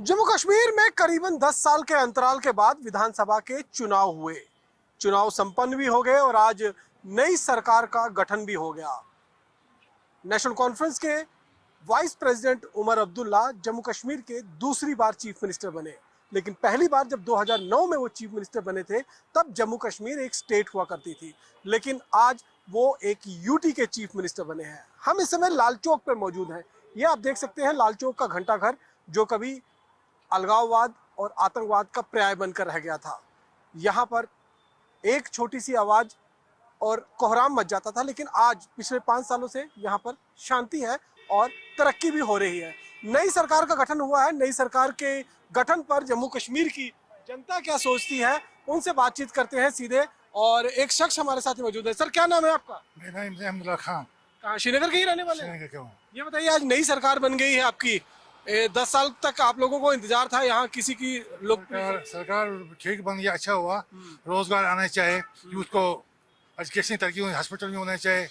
जम्मू कश्मीर में करीबन 10 साल के अंतराल के बाद विधानसभा के चुनाव हुए। चुनाव संपन्न भी हो गए और आज नई सरकार का गठन भी हो गया। नेशनल कॉन्फ्रेंस के वाइस प्रेसिडेंट उमर अब्दुल्ला जम्मू कश्मीर के दूसरी बार चीफ मिनिस्टर बने, लेकिन पहली बार जब 2009 में वो चीफ मिनिस्टर बने थे तब जम्मू कश्मीर एक स्टेट हुआ करती थी, लेकिन आज वो एक यूटी के चीफ मिनिस्टर बने हैं। हम इस समय लाल चौक पर मौजूद हैं। ये आप देख सकते हैं लाल चौक का घंटाघर, जो कभी अलगाववाद और आतंकवाद का पर्याय बनकर रह गया था। यहाँ पर एक छोटी सी आवाज और कोहराम मच जाता था, लेकिन आज पिछले 5 सालों से यहाँ पर शांति है और तरक्की भी हो रही है। नई सरकार का गठन हुआ है। नई सरकार के गठन पर जम्मू कश्मीर की जनता क्या सोचती है, उनसे बातचीत करते हैं सीधे। और एक शख्स हमारे साथ मौजूद है। सर, क्या नाम है आपका? मेरा नाम अहमदुल्ला खान। कहाँ, श्रीनगर के ही रहने वाले हैं? क्यों? ये बताइए, आज नई सरकार बन गई है आपकी। 10 साल तक आप लोगों को इंतजार था यहाँ किसी की लोग सरकार ठीक बन गया, अच्छा हुआ। रोजगार आना चाहिए, यूथ को एजुकेशन तरक्की हॉस्पिटल में होना चाहिए,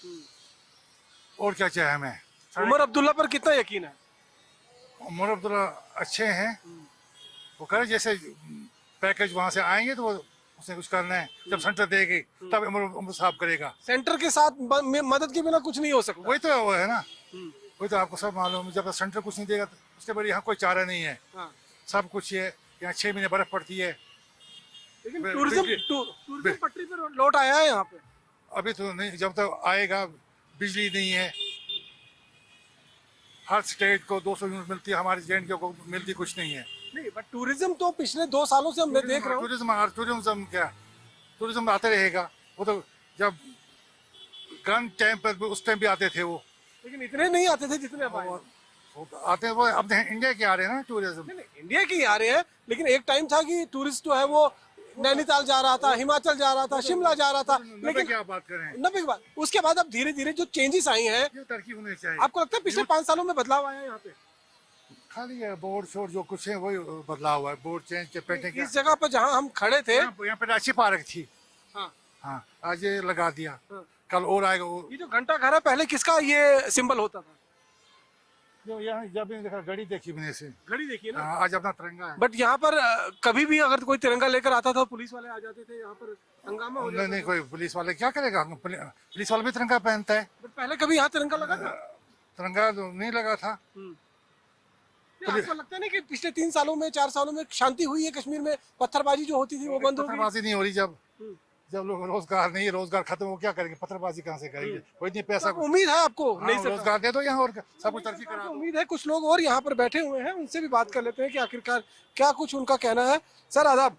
और क्या चाहिए हमें। उमर अब्दुल्ला पर कितना यकीन है? उमर अब्दुल्ला अच्छे हैं, वो करें जैसे पैकेज वहाँ से आएंगे तो उसने कुछ करना है। जब सेंटर देगी तब उमर साहब करेगा। सेंटर के साथ मदद के बिना कुछ नहीं हो सकता। वही तो वो है ना, वही तो आपको सब मालूम है। जब सेंटर कुछ नहीं देगा तो उसके बाद यहाँ कोई चारा नहीं है। हाँ। सब कुछ है, यहाँ 6 महीने बर्फ पड़ती है। लेकिन टूरिज्म पटरी पर लौट आया है यहाँ पे। अभी तो नहीं, जब तक आएगा। बिजली नहीं है, हर स्टेट को 200 यूनिट मिलती है, हमारे जे को मिलती कुछ नहीं है। नहीं, बट टूरिज्म तो पिछले 2 सालों से हमने देख रहे हैं। टूरिज्म आते रहेगा। वो तो जब गन टाइम पर उस टाइम भी आते थे वो, लेकिन इतने नहीं आते थे जितने अब आए हैं। वो आते हैं, वो अपने इंडिया के आ रहे हैं ना टूरिज्म। नहीं, इंडिया के ही आ रहे हैं, लेकिन एक टाइम था कि टूरिस्ट जो है वो नैनीताल जा रहा था, हिमाचल जा रहा था, शिमला जा रहा था। लेकिन क्या बात कर रहे हैं, 90 के बाद उसके बाद अब धीरे धीरे जो चेंजेस आई हैं, तरक्की होनी चाहिए। आपको लगता है पिछले 5 सालों में बदलाव आया है यहाँ पे? खाली है बोर्ड शोर्ड जो कुछ है वही बदलाव हुआ है। बोर्ड चेंज के पेंटिंग। इस जगह पर जहाँ हम खड़े थे, यहाँ पे राशि पार्क थी। हाँ हाँ, आज ये लगा दिया। हाँ। कल और आएगा। ये जो घंटा घर है, पहले किसका ये सिंबल होता था? जो यहाँ जब भी देखा घड़ी देखी मैंने से। घड़ी देखिए ना। आज अपना तिरंगा है। बट यहाँ पर कभी भी अगर कोई तिरंगा लेकर आता था, पुलिस वाले आ जाते थे, यहाँ पर हंगामा हो जाता था। नहीं, कोई पुलिस वाले क्या करेगा? पुलिस वाला भी तिरंगा पहनता है। बट पहले कभी यहाँ तिरंगा लगा था? तिरंगा तो नहीं लगा था। आपको लगता नहीं कि पिछले 3 सालों में 4 सालों में शांति हुई है कश्मीर में? पत्थरबाजी जो होती थी वो बंद हो गई। पत्थरबाजी नहीं हो रही। जब लोग रोजगार नहीं है, रोजगार खत्म हो, क्या करेंगे? पत्थरबाजी कहाँ से करेंगे? कोई नहीं पैसा। उम्मीद है आपको? नहीं, रोजगार दे दो यहाँ और सब कुछ तरक्की करा दो। उम्मीद है। कुछ लोग और यहाँ पर बैठे हुए हैं, उनसे भी बात कर लेते हैं कि आखिरकार क्या कुछ उनका कहना है। सर, आदाब।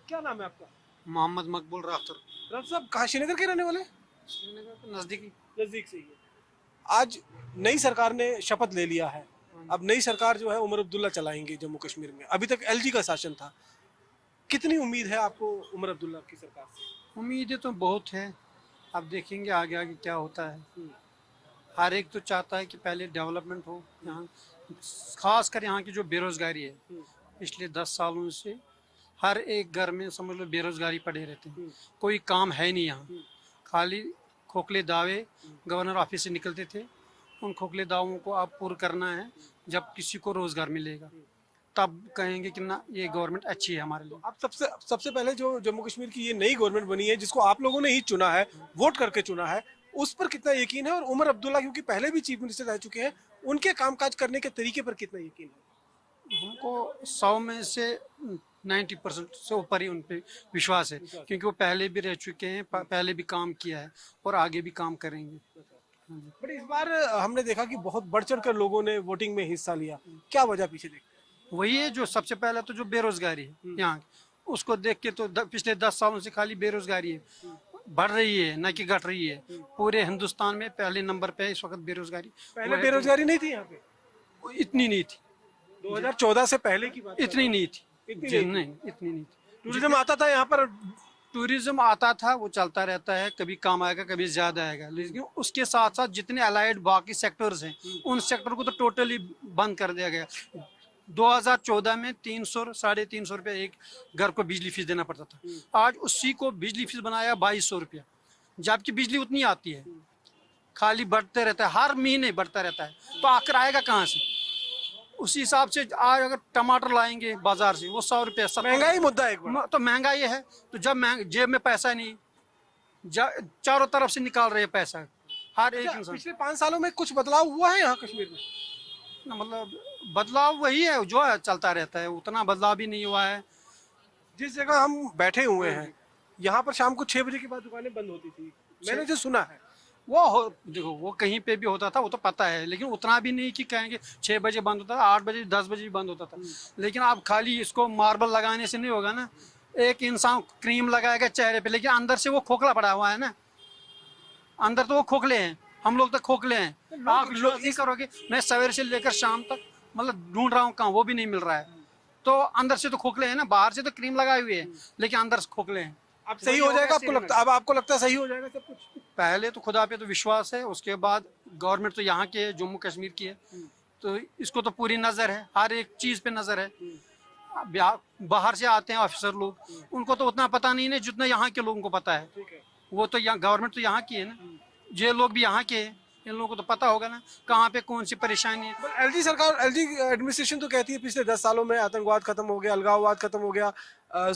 क्या नाम है आपका? मोहम्मद मकबूल राफ्तर। राफ साहब, कहाँ, श्रीनगर के रहने वाले? श्रीनगर के नजदीक से ही है। आज नई सरकार ने शपथ ले लिया है। अब नई सरकार जो है उमर अब्दुल्ला चलाएंगे जम्मू कश्मीर में। अभी तक एलजी का शासन था। कितनी उम्मीद है आपको उमर अब्दुल्ला की सरकार से? उम्मीदें तो बहुत है, अब देखेंगे आगे आगे क्या होता है। हर एक तो चाहता है कि पहले डेवलपमेंट हो यहाँ, खास कर यहाँ की जो बेरोजगारी है, पिछले 10 सालों से हर एक घर में समझ लो बेरोजगारी पड़े रहते हैं। कोई काम है नहीं यहाँ, खाली खोखले दावे गवर्नर ऑफिस से निकलते थे। उन खोखले दावों को आप पूरा करना है। जब किसी को रोजगार मिलेगा तब कहेंगे कि ना ये गवर्नमेंट अच्छी है हमारे लिए। अब सबसे पहले जो जम्मू कश्मीर की ये नई गवर्नमेंट बनी है, जिसको आप लोगों ने ही चुना है, वोट करके चुना है, उस पर कितना यकीन है? और उमर अब्दुल्ला क्योंकि पहले भी चीफ मिनिस्टर रह चुके हैं, उनके कामकाज करने के तरीके पर कितना यकीन है? हमको 100 में से 90% से ऊपर ही उन पे विश्वास है, क्योंकि वो पहले भी रह चुके हैं, पहले भी काम किया है और आगे भी काम करेंगे। बट इस बार हमने देखा कि बहुत बढ़ चढ़ कर लोगों ने वोटिंग में हिस्सा लिया। क्या वजह पीछे देखते? वही है जो सबसे पहले तो जो बेरोजगारी है यहाँ, उसको देख के तो पिछले 10 सालों से खाली बेरोजगारी है, बढ़ रही है न कि घट रही है। पूरे हिंदुस्तान में पहले नंबर पे है इस वक्त बेरोजगारी। पहले बेरोजगारी नहीं थी यहाँ पे? इतनी नहीं थी। 2014 से पहले की बात? इतनी नहीं थी। नहीं, इतनी नहीं थी। टूरिज्म आता था यहाँ पर? टूरिज्म आता था, वो चलता रहता है, कभी कम आएगा कभी ज्यादा आएगा, लेकिन उसके साथ साथ जितने अलाइड बाकी सेक्टर्स हैं, उन सेक्टर को तो टोटली बंद कर दिया गया। 2014 में 300 साढ़े 300 रुपये एक घर को बिजली फीस देना पड़ता था। आज उसी को बिजली फीस बनाया 2200 रुपया, जबकि बिजली उतनी आती है, खाली बढ़ते रहता है, हर महीने बढ़ता रहता है। तो आकर आएगा कहाँ से? उसी हिसाब से आज अगर टमाटर लाएंगे बाजार से वो 100 रुपये महंगाई मुद्दा है एक बड़ा। तो महंगाई है, तो जब जेब में पैसा नहीं, चारों तरफ से निकाल रहे हैं पैसा हर एक इंसान। पिछले 5 सालों में कुछ बदलाव हुआ है यहाँ कश्मीर में? ना मतलब बदलाव वही है जो है, चलता रहता है, उतना बदलाव भी नहीं हुआ है। जिस जगह हम बैठे हुए हैं यहाँ पर शाम को 6 बजे के बाद दुकानें बंद होती थी, मैंने जो सुना है। देखो वो कहीं पे भी होता था वो तो पता है, लेकिन उतना भी नहीं कि कहेंगे 6 बजे बंद होता था, 8 बजे 10 बजे भी बंद होता था। लेकिन अब खाली इसको मार्बल लगाने से नहीं होगा ना। एक इंसान क्रीम लगाएगा चेहरे पे, लेकिन अंदर से वो खोखला पड़ा हुआ है ना, अंदर तो वो खोखले हैं, हम लोग तो खोखले हैं। आप लोग नहीं करोगे, मैं सवेरे से लेकर शाम तक मतलब ढूंढ रहा हूँ कहाँ, वो भी नहीं मिल रहा है। तो अंदर से तो खोखले हैं ना, बाहर से तो क्रीम लगाई हुई है लेकिन अंदर से खोखले हैं। अब सही हो जाएगा आपको लगता? अब आपको लगता है सही हो जाएगा सब कुछ? पहले तो खुदा पे तो विश्वास है, उसके बाद गवर्नमेंट तो यहाँ की है, जम्मू कश्मीर की है, तो इसको तो पूरी नज़र है, हर एक चीज़ पे नज़र है। अब बाहर से आते हैं ऑफिसर लोग, उनको तो उतना पता नहीं है जितना यहाँ के लोगों को पता है। वो तो यहाँ गवर्नमेंट तो यहाँ की है ना, ये लोग भी यहाँ के हैं, इन लोगों को तो पता होगा ना कहाँ पे कौन सी परेशानी है। एलजी सरकार, एलजी एडमिनिस्ट्रेशन तो कहती है पिछले 10 सालों में आतंकवाद खत्म हो गया, अलगाववाद खत्म हो गया,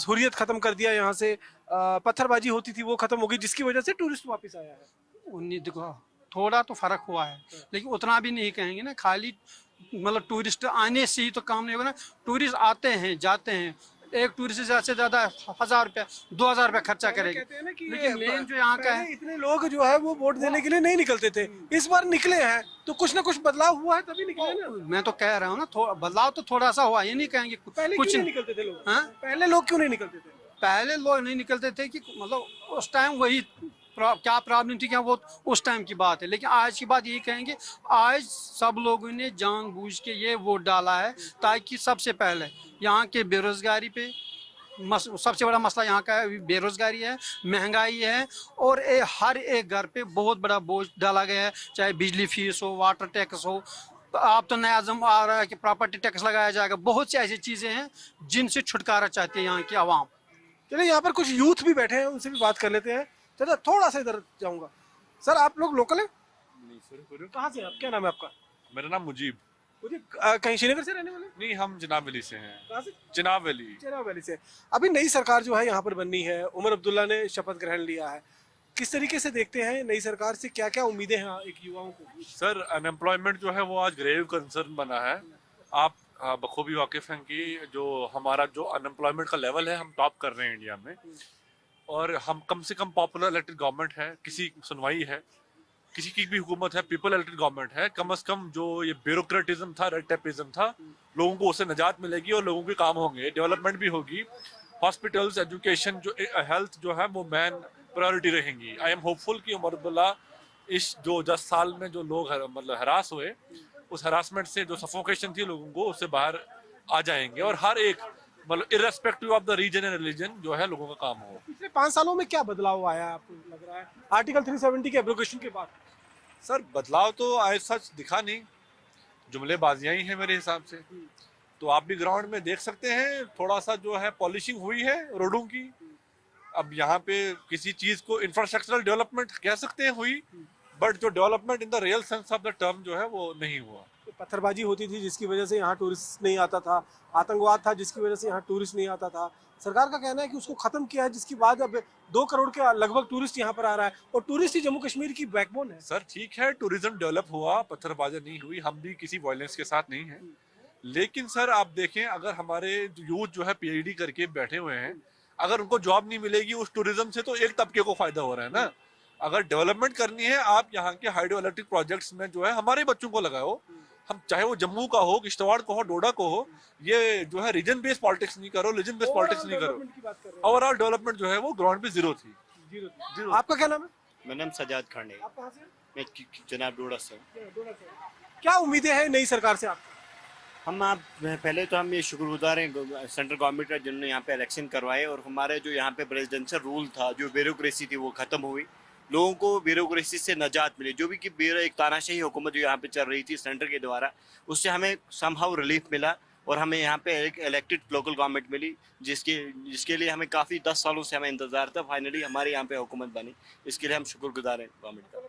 हुर्रियत खत्म कर दिया, यहाँ से पत्थरबाजी होती थी वो खत्म हो गई, जिसकी वजह से टूरिस्ट वापस आया है। उन्हीं देखो थोड़ा तो फर्क हुआ है, लेकिन उतना भी नहीं कहेंगे ना। खाली मतलब टूरिस्ट आने से ही तो काम नहीं होगा ना। टूरिस्ट आते हैं जाते हैं, एक टूरिस्ट से ज्यादा 1000 रुपया 2000 रुपया खर्चा करेंगे। कहते हैं ना कि लेकिन मेन जो यहाँ का है, इतने लोग जो है वो वोट देने के लिए नहीं निकलते थे, इस बार निकले हैं तो कुछ ना कुछ बदलाव हुआ है तभी निकले ना। मैं तो कह रहा हूँ ना बदलाव तो थोड़ा सा हुआ, ये नहीं कहेंगे पहले कुछ क्यों नहीं निकलते थे लोग? हाँ? पहले लोग क्यों नहीं निकलते थे? पहले लोग नहीं निकलते थे कि मतलब उस टाइम वही क्या प्रॉब्लम थी क्या, वो उस टाइम की बात है। लेकिन आज की बात यही कहेंगे, आज सब लोगों ने जानबूझ के ये वोट डाला है ताकि सबसे पहले यहाँ के बेरोजगारी पे सबसे बड़ा मसला यहाँ का है, बेरोजगारी है, महंगाई है, और हर एक घर पे बहुत बड़ा बोझ डाला गया है, चाहे बिजली फीस हो, वाटर टैक्स हो। आप तो नया आज़म आ रहा है कि प्रॉपर्टी टैक्स लगाया जाएगा। बहुत सी ऐसी चीज़ें हैं जिनसे छुटकारा चाहती है यहाँ की आवाम। चलिए यहाँ पर कुछ यूथ भी बैठे हैं, उनसे भी बात कर लेते हैं। चलो थोड़ा सा इधर जाऊंगा। सर आप लोग लोकल हैं? नहीं सर, कहाँ से? आप क्या नाम है आपका? मेरा नाम मुजीब। मुझे कहीं श्रीनगर से रहने वाले? नहीं, हम जनाब वैली से हैं। कहाँ से? जनाब वैली। चिनाब वैली से। अभी नई सरकार जो है यहाँ पर बननी है, उमर अब्दुल्ला ने शपथ ग्रहण लिया है, किस तरीके से देखते हैं नई सरकार से, क्या क्या उम्मीदें हैं एक युवाओं को? सर अनएम्प्लॉयमेंट जो है वो आज ग्रेव कंसर्न बना है। आप बखूबी वाकिफ हैं कि जो हमारा जो अनएम्प्लॉयमेंट का लेवल है, हम टॉप कर रहे हैं इंडिया में, और हम कम से कम पॉपुलर इलेक्टेड गवर्नमेंट है, किसी सुनवाई है, किसी की भी हुकूमत है, पीपल इलेक्टेड गवर्नमेंट है। कम से कम जो ये ब्यूरोक्रेटिज्म था, रेड टेपिज्म था, लोगों को उससे निजात मिलेगी और लोगों के काम होंगे, डेवलपमेंट भी होगी। हॉस्पिटल्स, एजुकेशन, जो हेल्थ जो है वो मेन प्रायोरिटी रहेंगी। आई एम होपफुल कि उमर अब्दुल्ला इस जो 10 साल में जो लोग मतलब हरास हुए, उस हरासमेंट से जो सफोकेशन थी लोगों को, उससे बाहर आ जाएंगे, और हर एक मतलब irrespective of the reason and religion जो है लोगों का काम हो। पिछले 5 सालों में क्या बदलाव आया आपको लग रहा है आर्टिकल 370 के एब्रोगेशन के बाद? सर बदलाव तो आज सच दिखा नहीं, जुमलेबाजियां ही हैं मेरे हिसाब से। तो आप भी ग्राउंड में देख सकते हैं, थोड़ा सा जो है पॉलिशिंग हुई है रोडों की। अब यहाँ पे किसी चीज को इंफ्रास्ट्रक्चरल डेवलपमेंट कह सकते हैं हुई, बट जो development in the real sense of the term जो है वो नहीं हुआ। पत्थरबाजी होती थी जिसकी वजह से यहाँ टूरिस्ट नहीं आता था, आतंकवाद था जिसकी वजह से यहाँ टूरिस्ट नहीं आता था। सरकार का कहना है कि उसको खत्म किया है, जिसके बाद अब 2 करोड़ के लगभग टूरिस्ट यहाँ पर आ रहा है, और टूरिस्ट ही जम्मू कश्मीर की बैकबोन है। सर ठीक है, टूरिज्म डेवलप हुआ, पत्थरबाजी नहीं हुई, हम भी किसी वायलेंस के साथ नहीं है। लेकिन सर आप देखें, अगर हमारे यूथ जो है पीएचडी करके बैठे हुए हैं, अगर उनको जॉब नहीं मिलेगी उस टूरिज्म से, तो एक तबके को फायदा हो रहा है ना। अगर डेवलपमेंट करनी है, आप यहाँ के हाइड्रो इलेक्ट्रिक प्रोजेक्ट्स में जो है हमारे बच्चों को लगाओ। हम चाहे वो जम्मू का हो, किश्तवाड़ को हो, डोडा को हो, ये जो है रीजन बेस्ड पॉलिटिक्स नहीं करो, रिलीजन बेस्ड पॉलिटिक्स नहीं करो। ओवरऑल डेवलपमेंट जो है वो ग्राउंड पे जीरो थी। आपका क्या नाम है? मेरा नाम सजाद खांडे। आप कहाँ से? मैं जनाब डोडा से। क्या उम्मीदें हैं नई सरकार से आपकी? आप पहले तो हम ये शुक्रगुजार हैं सेंट्रल गवर्नमेंट का, जिन्होंने यहाँ पे इलेक्शन करवाए, और हमारे जो यहाँ पे प्रेसिडेंशियल रूल था, जो ब्यूरोक्रेसी थी वो ख़त्म हुई, लोगों को ब्यूरोक्रेसी से नजात मिली। जो भी कि एक तानाशाही हुकूमत जो यहाँ पे चल रही थी सेंटर के द्वारा, उससे हमें समहाउ रिलीफ मिला। और हमें यहाँ पे एक इलेक्टेड लोकल गवर्नमेंट मिली, जिसके लिए हमें काफ़ी 10 सालों से हमें इंतजार था। फाइनली हमारे यहाँ पे हुकूमत बनी, इसके लिए हम शुक्रगुजार हैं गवर्नमेंट का।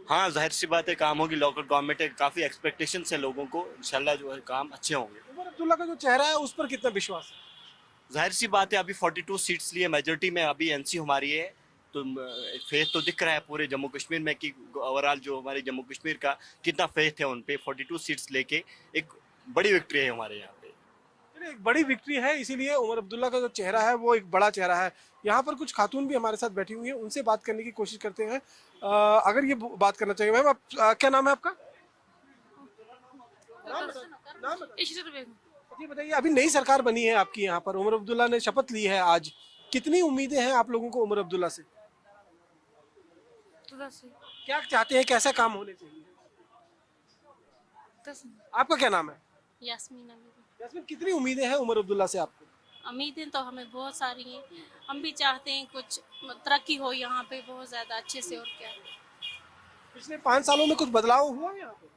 हाँ, जाहिर सी बात है काम होगी, लोकल गवर्नमेंट है, काफ़ी एक्सपेक्टेशन है लोगों को, इंशाल्लाह जो है काम अच्छे होंगे। उमर अब्दुल्ला का जो चेहरा है उस पर कितना विश्वास है? जाहिर सी बात है अभी 42 सीट्स लिए मेजोरिटी में अभी एनसी हमारी है, तो फेथ तो दिख रहा है पूरे जम्मू कश्मीर में कि ओवरऑल जो हमारे जम्मू कश्मीर का कितना फेथ है उन पे। 42 सीट्स लेके एक बड़ी विक्ट्री है हमारे यहाँ पे। चलिए, एक बड़ी विक्ट्री है, इसीलिए उमर अब्दुल्ला का जो चेहरा है वो एक बड़ा चेहरा है। यहाँ पर कुछ खातून भी हमारे साथ बैठी हुई हैं, उनसे बात करने की कोशिश करते हैं। अगर ये बात करना चाहिए, मैम आप क्या नाम है आपका? इशरत बेगम। ये बताइए, अभी नई सरकार बनी है आपकी यहाँ पर, उमर अब्दुल्ला ने शपथ ली है आज, कितनी उम्मीदें हैं आप लोगों को उमर अब्दुल्ला से? तो 10 क्या चाहते हैं, कैसे काम होने चाहिए? 10 आपका क्या नाम है? यास्मीन अमीर। यास्मीन, कितनी उम्मीदें हैं उमर अब्दुल्ला से आपको? उम्मीदें तो हमें बहुत सारी हैं, हम भी चाहते हैं कुछ तरक्की हो यहाँ पे बहुत ज़्यादा अच्छे से। और क्या, पिछले 5 सालों में कुछ बदलाव हुआ है यहाँ पे?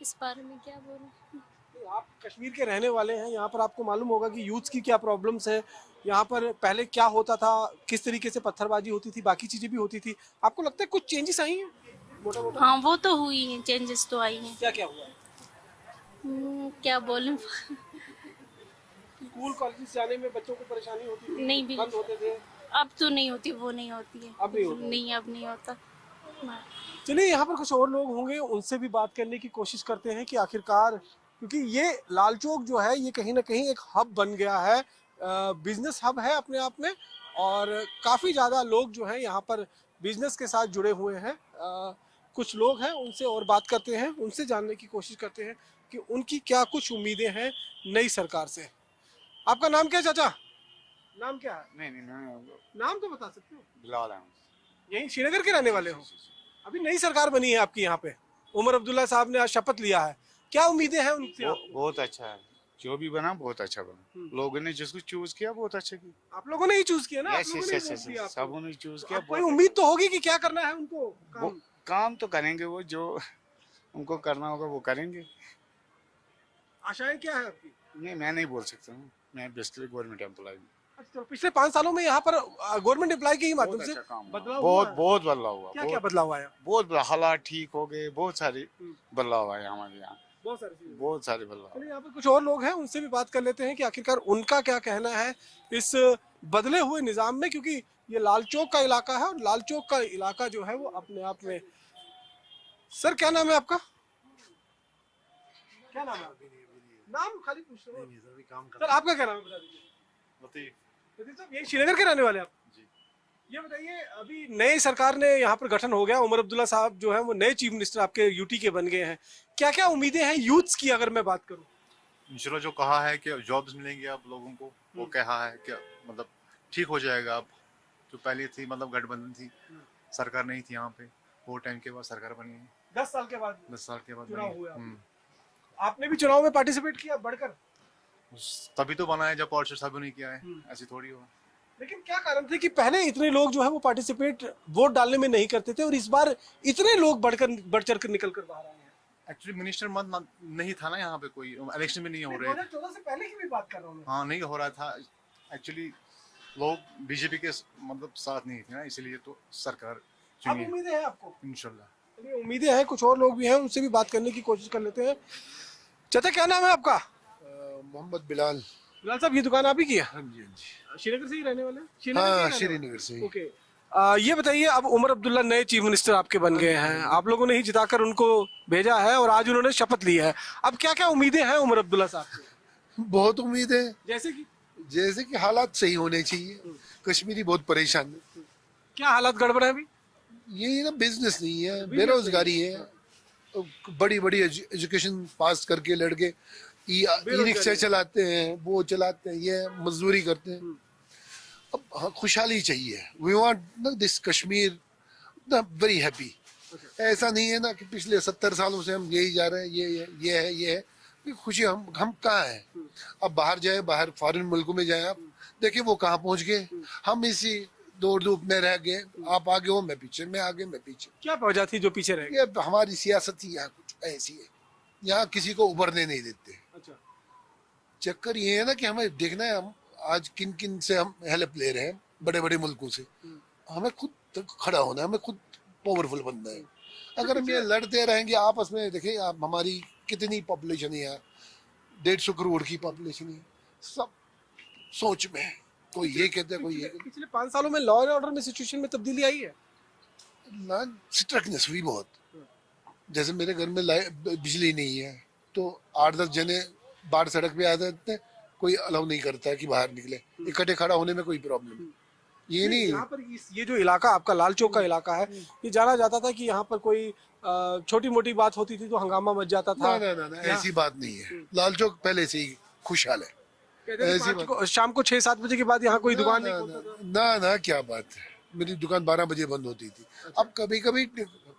इस बारे में क्या बोलूं। आप कश्मीर के रहने वाले हैं, यहाँ पर आपको मालूम होगा कि यूथ की क्या प्रॉब्लम्स है, यहाँ पर पहले क्या होता था, किस तरीके से पत्थरबाजी होती थी, बाकी चीजें भी होती थी। आपको लगता है कुछ चेंजेस आई हैं मोटा मोटा? हाँ, वो तो हुई हैं, चेंजेस तो आई हैं। क्या क्या हुआ? क्या बोलूं। स्कूल कॉलेज जाने में बच्चों को परेशानी होती थी, नहीं भी बंद होते थे। अब तो नहीं होती, वो नहीं होती है। अब नहीं होता? नहीं, अब नहीं होता। चलिए, यहाँ पर कुछ और लोग होंगे, उनसे भी बात करने की कोशिश करते हैं कि आखिरकार, क्योंकि ये लाल चौक जो है ये कहीं ना कहीं एक हब बन गया है, बिजनेस हब है अपने आप में, और काफ़ी ज़्यादा लोग जो हैं यहाँ पर बिजनेस के साथ जुड़े हुए हैं। कुछ लोग हैं, उनसे और बात करते हैं, उनसे जानने की कोशिश करते हैं कि उनकी क्या कुछ उम्मीदें हैं नई सरकार से। आपका नाम क्या है चाचा? नाम क्या है? नहीं नाम तो बता सकते हो। बिलाल है। यहीं श्रीनगर के रहने वाले हो? अभी नई सरकार बनी है आपकी यहाँ पे, उमर अब्दुल्ला साहब ने आज शपथ लिया है, क्या उम्मीदें हैं उनसे? बहुत अच्छा है, जो भी बना बहुत अच्छा बना। लोगों ने जिसको चूज किया बहुत अच्छा किया। आप लोगों ने ही चूज किया ना? आप यस लोगों यस ने ही यस वोट दिया यस, आपको। सबों ने चूज किया। अब कोई उम्मीद तो होगी कि क्या करना है उनको काम? काम तो करेंगे, वो जो उनको करना होगा वो करेंगे। आशाएं क्या है आपकी? नहीं, मैं नहीं बोल सकता हूँ, मैं बेसिकली गवर्नमेंट एम्प्लॉय हूँ। अच्छा, तो पिछले 5 सालों में यहाँ पर गवर्नमेंट एम्प्लॉय के ही माध्यम से बदलाव हुआ है? बहुत बदलाव हुआ। क्या क्या बदलाव आया? बहुत हालात ठीक हो गए, बहुत सारी बदलाव आए हमारे यहाँ, बहुत सारी चीजें। बहुत सारे बदलाव। चलिए, यहाँ पर कुछ और लोग हैं, उनसे भी बात कर लेते हैं कि आखिरकार उनका क्या कहना है इस बदले हुए निजाम में, क्योंकि ये लाल चौक का इलाका है और लाल चौक का इलाका जो है वो अपने आप में। सर, क्या नाम है आपका? क्या नाम है? नाम खाली पूछ रहे हो। सर, आपका क्या नाम है बता दीजिए। लतीफ साहब, यही श्रीनगर के रहने वाले आप? ये बताइए, अभी नई सरकार ने यहाँ पर गठन हो गया, उमर अब्दुल्ला साहब जो है वो नए चीफ मिनिस्टर आपके यूटी के बन गए हैं, क्या क्या उम्मीदें हैं यूथ्स की अगर मैं बात करूं? इंशाल्लाह जो कहा है कि जॉब्स मिलेंगे आप लोगों को, वो कहा है कि मतलब ठीक हो जाएगा। अब जो पहले थी मतलब गठबंधन थी, सरकार नहीं थी यहाँ पे, वो टाइम के बाद सरकार बनी है। 10 साल के बाद 10 साल के बाद चुनाव बनी हुआ। है। आपने भी चुनाव में पार्टिसिपेट किया बढ़कर? तभी तो बना है जब और साहब ने किया है, ऐसे थोड़ी हुआ। लेकिन क्या कारण थे कि पहले इतने लोग जो है वो पार्टिसिपेट वोट डालने में नहीं करते थे और इस बार इतने लोग बढ़ चढ़ कर निकल कर बाहर आए हैं? एक्चुअली मिनिस्टर मत नहीं था ना यहाँ पे, कोई इलेक्शन में नहीं हो रहे। 2014 से पहले की भी बात कर रहा हूँ। हाँ, नहीं हो रहा था एक्चुअली, लोग बीजेपी के मतलब साथ नहीं थे ना, इसीलिए तो सरकार अब चुनी है उम्मीदें हैं आपको? इंशाल्लाह। चलिए, उम्मीदें हैं, कुछ और लोग भी हैं, उनसे भी बात करने की कोशिश कर लेते हैं। चाचा, क्या नाम है आपका? मोहम्मद बिलाल। बिलाल साहब, ये दुकान आप ही की है? हाँ जी, हाँ जी। श्रीनगर से ही रहने वाले हैं? हाँ, श्रीनगर से ही। ओके, ये बताइए, अब उमर अब्दुल्ला नए चीफ मिनिस्टर आपके बन गए हैं, आप लोगों ने ही जिताकर उनको भेजा है और आज उन्होंने शपथ ली है, अब क्या क्या उम्मीदें हैं उमर अब्दुल्ला साहब से? बहुत उम्मीद है, जैसे कि हालात सही होने चाहिए। कश्मीरी बहुत परेशान है। क्या हालात गड़बड़ है अभी? ये ना बिजनेस नहीं है, बेरोजगारी है। बड़ी बड़ी एजुकेशन पास करके लड़के ई रिक्शा चलाते हैं, वो चलाते हैं, ये मजदूरी करते हैं। अब हाँ, खुशहाली चाहिए। वी वांट ना दिस कश्मीर ना वेरी हैप्पी। ऐसा नहीं है ना कि पिछले 70 सालों से हम यही जा रहे हैं, ये है। खुशी हम कहाँ हैं? अब बाहर जाए, बाहर फॉरेन मुल्कों में जाए, आप देखिए वो कहाँ पहुंच गए। हम इसी दौड़ धूप में रह गए, आप आगे हो मैं पीछे, मैं आगे मैं पीछे। क्या वजह थी जो पीछे रह गए? ये हमारी सियासत ही यहाँ कुछ ऐसी है। यहाँ किसी को उभरने नहीं देते। अच्छा, चक्कर ये है ना कि हमें देखना है हम आज किन किन से हम हेल्प ले रहे हैं, बड़े बड़े मुल्कों से। हमें खुद तक खड़ा होना है, हमें खुद पावरफुल बनना है। अगर हम ये लड़ते रहेंगे आपस में, देखिए आप हमारी कितनी पॉपुलेशन है यहाँ, 150 करोड़ की पॉपुलेशन है, सब सोच में है। कोई ये कहता है, कोई ये कहता पिछले 5 सालों में लॉ एंड ऑर्डर में सिचुएशन में तब्दीली आई है। है। स्ट्रिक्टनेस हुई बहुत। जैसे मेरे घर में बिजली नहीं है तो 8-10 जने बाहर सड़क पे आ जाते हैं, कोई अलाउ नहीं करता है कि बाहर निकले, इकट्ठे खड़ा होने में कोई प्रॉब्लम ये नहीं। यहाँ पर ये जो इलाका आपका लाल चौक का इलाका है, ये जाना जाता था कि यहाँ पर कोई छोटी मोटी बात होती थी तो हंगामा मच जाता था। ना, ऐसी बात नहीं है। लाल चौक पहले से ही खुशहाल है। ऐसी शाम को 6-7 बजे के बाद यहाँ कोई दुकान नहीं खोलता था। ना क्या बात है, मेरी दुकान 12 बजे बंद होती थी। अब कभी कभी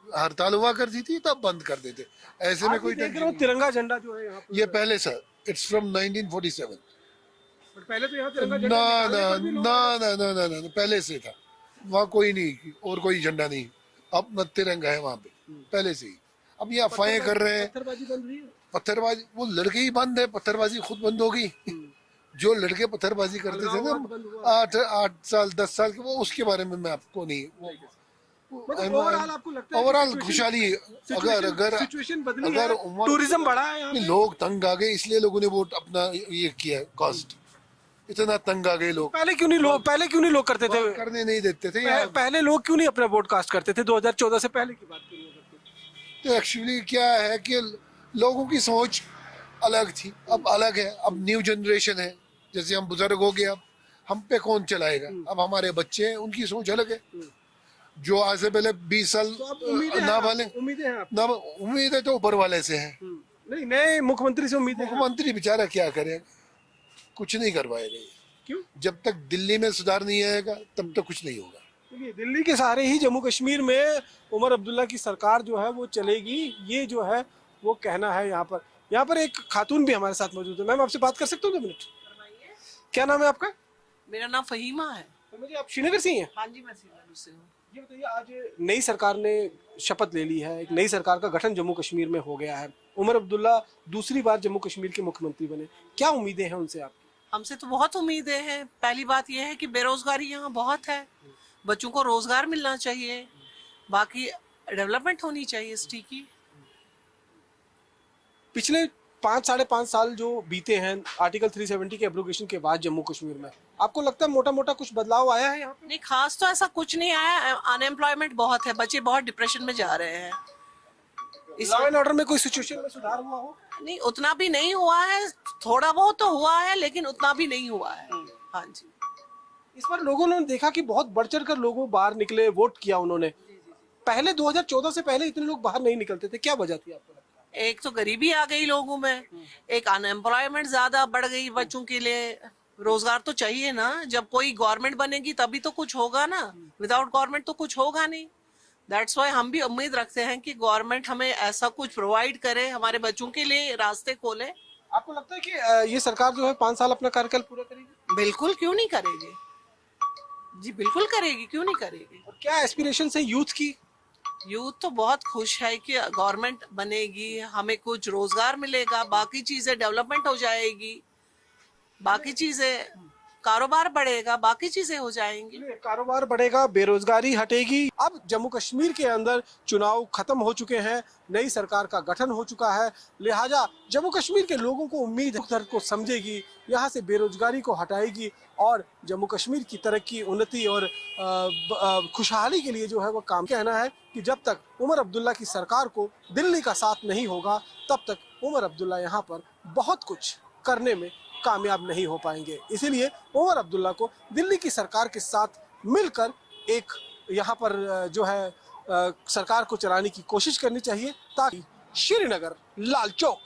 हड़ताल हुआ करती थी तब बंद कर देते। ऐसे में कोई देख रहा हूँ तिरंगा झंडा जो है यहाँ पर, ये पहले सर, इट्स फ्रॉम 1947। पहले तो यहाँ तिरंगा ना ना ना ना ना ना ना पहले से था। वहाँ कोई नहीं और कोई झंडा नहीं, अब न तिरंगा है वहाँ पे पहले से ही। अब ये अफवाहें कर रहे हैं, पत्थरबाजी बंद हुई है। पत्थरबाजी वो लड़के ही बंद है, पत्थरबाजी खुद बंद होगी। जो लड़के पत्थरबाजी करते थे ना 8 साल 10 साल के, वो उसके बारे में मैं आपको नहीं। ओवरऑल आपको लगता है ओवरऑल खुशहाली, अगर सिचुएशन बदली अगर है, टूरिज्म बढ़ा है यहाँ पे। लोग तंग आ गए इसलिए लोगों ने वोट अपना ये किया, कॉस्ट इतना तंग आ गए लोग। पहले क्यों नहीं लोग करते थे, करने नहीं देते थे। पहले लोग क्यों नहीं अपना वोट कास्ट करते थे? 2014 से पहले की बात क्यों नहीं करते? तो एक्चुअली क्या है कि लोगों की सोच अलग थी, अब अलग है। अब न्यू जनरेशन है, जैसे हम बुजुर्ग हो गए, अब हम पे कौन चलाएगा? अब हमारे बच्चे हैं, उनकी सोच अलग है। जो आज से पहले 20 साल ना वाले उम्मीद है तो ऊपर वाले से है। नहीं, नए मुख्यमंत्री से उम्मीद है। मुख्यमंत्री बेचारा क्या करेगा, कुछ नहीं करवाएगा। क्यों? जब तक दिल्ली में सुधार नहीं आएगा तब तक कुछ नहीं होगा। देखिए, दिल्ली के सहारे ही जम्मू कश्मीर में उमर अब्दुल्ला की सरकार जो है वो चलेगी, ये जो है वो कहना है। यहाँ पर एक खातून भी हमारे साथ मौजूद है। मैम, आपसे बात कर सकता हूँ 2 मिनट? क्या नाम है आपका? मेरा नाम फहीमा है। तो मुझे, आप श्रीनगर से ही हैं? हाँ जी, मैं श्रीनगर से हूँ। ये बताइए, आज नई सरकार ने शपथ ले ली है, एक नई सरकार का गठन जम्मू कश्मीर में हो गया है। उमर अब्दुल्ला दूसरी बार जम्मू कश्मीर के मुख्यमंत्री बने, क्या उम्मीदें हैं उनसे आपकी? हमसे तो बहुत उम्मीदें हैं। पहली बात यह है कि बेरोजगारी यहाँ बहुत है, बच्चों को रोजगार मिलना चाहिए, बाकी डेवलपमेंट होनी चाहिए सिटी की। पिछले 5-5.5 साल जो बीते हैं आर्टिकल 370 के एब्रोगेशन के बाद जम्मू कश्मीर में, आपको लगता है मोटा मोटा कुछ बदलाव आया है यहाँ पे? नहीं, खास तो ऐसा कुछ नहीं आया। अनएम्प्लॉयमेंट बहुत है, बच्चे बहुत डिप्रेशन में जा रहे हैं। लॉ एंड ऑर्डर में कोई सिचुएशन में सुधार हुआ हो? नहीं, उतना भी नहीं हुआ है। थोड़ा बहुत तो हुआ है, लेकिन उतना भी नहीं हुआ है। हाँ जी, इस बार लोगों ने देखा कि बहुत बढ़ चढ़ कर लोगों बाहर निकले, वोट किया उन्होंने। पहले 2014 से पहले इतने लोग बाहर नहीं निकलते थे, क्या वजह थी आपको लगता है? एक तो गरीबी आ गई लोगों में, एक अनएम्प्लॉयमेंट ज्यादा बढ़ गई बच्चों के लिए। रोजगार तो चाहिए ना, जब कोई गवर्नमेंट बनेगी तभी तो कुछ होगा ना, विदाउट गवर्नमेंट तो कुछ होगा नहीं। दैट्स वाई हम भी उम्मीद रखते हैं कि गवर्नमेंट हमें ऐसा कुछ प्रोवाइड करे, हमारे बच्चों के लिए रास्ते खोले। आपको लगता है कि ये सरकार जो है 5 साल अपना कार्यकाल पूरा करेगी? बिल्कुल, क्यों नहीं करेगी जी, बिल्कुल करेगी, क्यों नहीं करेगी। और क्या एस्पिरेशन है यूथ की? यूथ तो बहुत खुश है कि गवर्नमेंट बनेगी, हमें कुछ रोजगार मिलेगा, बाकी चीजें डेवलपमेंट हो जाएगी, बाकी चीजें कारोबार बढ़ेगा, बाकी चीजें हो जाएंगी। कारोबार बढ़ेगा, बेरोजगारी हटेगी। अब जम्मू कश्मीर के अंदर चुनाव खत्म हो चुके हैं, नई सरकार का गठन हो चुका है, लिहाजा जम्मू कश्मीर के लोगों को उम्मीद है दर्द को समझेगी, यहाँ से बेरोजगारी को हटाएगी और जम्मू कश्मीर की तरक्की, उन्नति और खुशहाली के लिए जो है वो काम। कहना है कि जब तक उमर अब्दुल्ला की सरकार को दिल्ली का साथ नहीं होगा तब तक उमर अब्दुल्ला यहाँ पर बहुत कुछ करने में कामयाब नहीं हो पाएंगे। इसीलिए उमर अब्दुल्ला को दिल्ली की सरकार के साथ मिलकर एक यहाँ पर जो है सरकार को चलाने की कोशिश करनी चाहिए, ताकि श्रीनगर, लाल चौक